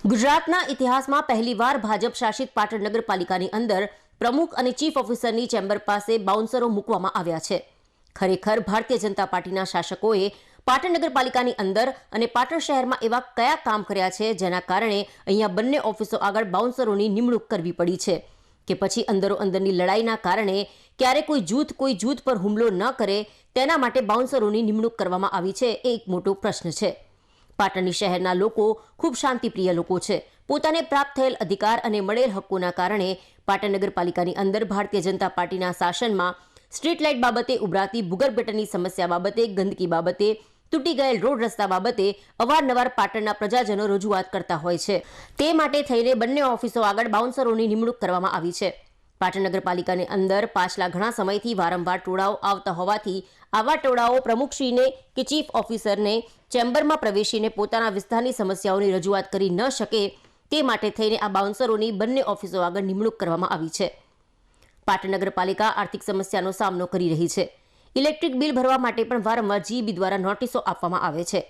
ગુજરાતના ઇતિહાસમાં પહેલીવાર ભાજપ શાસિત પાટણ નગરપાલિકાની અંદર પ્રમુખ અને ચીફ ઓફિસરની ચેમ્બર પાસે બાઉન્સરો મૂકવામાં આવ્યા છે। ખરેખર ભારતીય જનતા પાર્ટીના શાસકોએ પાટણ નગરપાલિકાની અંદર અને પાટણ શહેરમાં એવા કયા કામ કર્યા છે જેના કારણે અહીંયા બંને ઓફિસો આગળ બાઉન્સરોની નિમણૂક કરવી પડી છે કે પછી અંદરો અંદરની લડાઈના કારણે ક્યારે કોઈ જૂથ પર હુમલો ન કરે તેના માટે બાઉન્સરોની નિમણૂક કરવામાં આવી છે એ એક મોટો પ્રશ્ન છે। પાટણની શહેરના લોકો ખૂબ શાંતિપ્રિય લોકો છે। પોતાને પ્રાપ્ત થયેલ અધિકાર અને મળેલ હકોના કારણે પાટણ નગરપાલિકાની અંદર ભારતીય જનતા પાર્ટીના શાસનમાં સ્ટ્રીટ લાઇટ બાબતે ઉભરાતી ભૂગર્ભ ગટરની સમસ્યા બાબતે, ગંદકી બાબતે, તૂટી ગયેલ રોડ રસ્તા બાબતે અવારનવાર પાટણના પ્રજાજનો રજૂઆત કરતા હોય છે। તે માટે થઈને બંને ઓફિસો આગળ બાઉન્સરોની નિમણૂક કરવામાં આવી છે। પાટણ નગરપાલિકાની અંદર પાછલા ઘણા સમયથી વારંવાર ટોળાઓ આવતા હોવાથી આવા ટોળાઓ પ્રમુખશ્રીને કે ચીફ ઓફિસરને ચેમ્બરમાં પ્રવેશીને પોતાના વિસ્તારની સમસ્યાઓની રજૂઆત કરી ન શકે તે માટે થઈને આ બાઉન્સરોની બંને ઓફિસો આગળ નિમણૂક કરવામાં આવી છે। પાટણ નગરપાલિકા આર્થિક સમસ્યાનો સામનો કરી રહી છે। ઇલેક્ટ્રિક બિલ ભરવા માટે પણ વારંવાર જીબી દ્વારા નોટિસો આપવામાં આવે છે।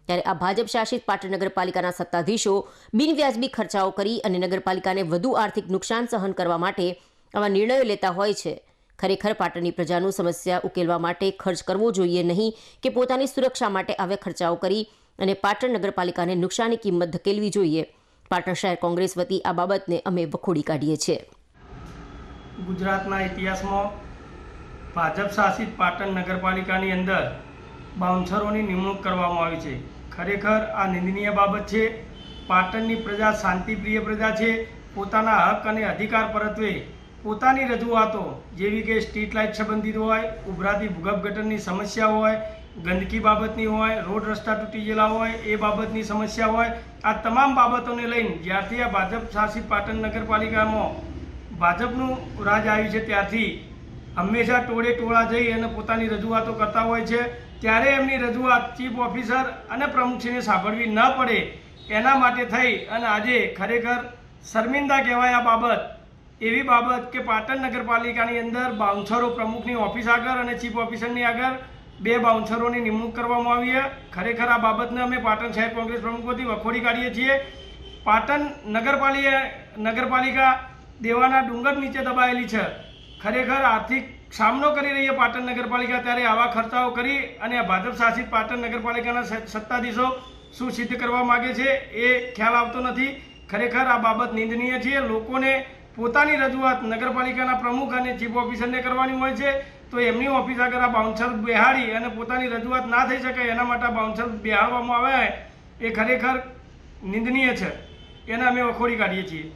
ત્યારે આ ભાજપ શાસિત પાટણ નગરપાલિકાના સત્તાધીશો બિનવ્યાજબી ખર્ચાઓ કરી અને નગરપાલિકાને વધુ આર્થિક નુકસાન સહન કરવા માટે આવા નિર્ણયો લેતા હોય છે। ખરેખર પાટણની પ્રજાનું સમસ્યા ઉકેલવા માટે ખર્ચ કરવો જોઈએ નહીં કે પોતાની સુરક્ષા માટે આવા ખર્ચાઓ કરી અને પાટણ નગરપાલિકાને નુકસાની કિંમત ધકેલવી જોઈએ। પાટણ શહેર કોંગ્રેસ વતી આ બાબતને અમે વખોડી કાઢીએ છીએ। ગુજરાતના ઇતિહાસમાં ભાજપ શાસિત પાટણ નગરપાલિકાની અંદર બાઉન્સરોની નિમણૂક કરવામાં આવી છે। ખરેખર આ નિંદનીય બાબત છે। પાટણની પ્રજા શાંતિપ્રિય પ્રજા છે। પોતાના હક અને અધિકાર પરત્વે પોતાની રજૂઆતો જેવી કે સ્ટ્રીટ લાઇટ સંબંધિત હોય, ઉભરાતી ભૂગર્ભ ગટરની સમસ્યા હોય, ગંદકી બાબતની હોય, રોડ રસ્તા તૂટી ગયેલા હોય એ બાબતની સમસ્યા હોય, આ તમામ બાબતોને લઈને જ્યારથી આ ભાજપ શાસિત પાટણ નગરપાલિકામાં ભાજપનું રાજ આવ્યું છે ત્યારથી હંમેશા ટોળા જઈ અને પોતાની રજૂઆતો કરતા હોય છે। ત્યારે એમની રજૂઆત ચીફ ઓફિસર અને પ્રમુખશ્રીને સાંભળવી ન પડે એના માટે થઈ અને આજે ખરેખર શર્મિંદા કહેવાય આ બાબત। એવી બાબત કે પાટણ નગરપાલિકાની અંદર બાઉન્સરો પ્રમુખની ઓફિસ આગળ અને ચીફ ઓફિસરની આગળ બે બાઉન્સરોની નિમણૂક કરવામાં આવી છે। ખરેખર આ બાબતને અમે પાટણ શહેર કોંગ્રેસ પ્રમુખ વતી વખોડી કાઢીએ છીએ। પાટણ નગરપાલિકા દેવાના ડુંગર નીચે દબાયેલી છે। ખરેખર આર્થિક સામનો કરી રહી છે પાટણ નગરપાલિકા, ત્યારે આવા ખર્ચાઓ કરી અને ભાજપ શાસિત પાટણ નગરપાલિકાના સત્તાધીશો શું સિદ્ધ કરવા માગે છે એ ખ્યાલ આવતો નથી। ખરેખર આ બાબત નિંદનીય છે। લોકોને પોતાની રજૂઆત નગરપાલિકાના પ્રમુખ અને ચીફ ઓફિસરને કરવાની હોય છે, તો એમની ઓફિસ આગળ આ બાઉન્સર બેહાડી અને પોતાની રજૂઆત ના થઈ શકે એના માટે બાઉન્સર બેહાડવામાં આવે એ ખરેખર નિંદનીય છે। એને અમે વખોડી કાઢીએ છીએ।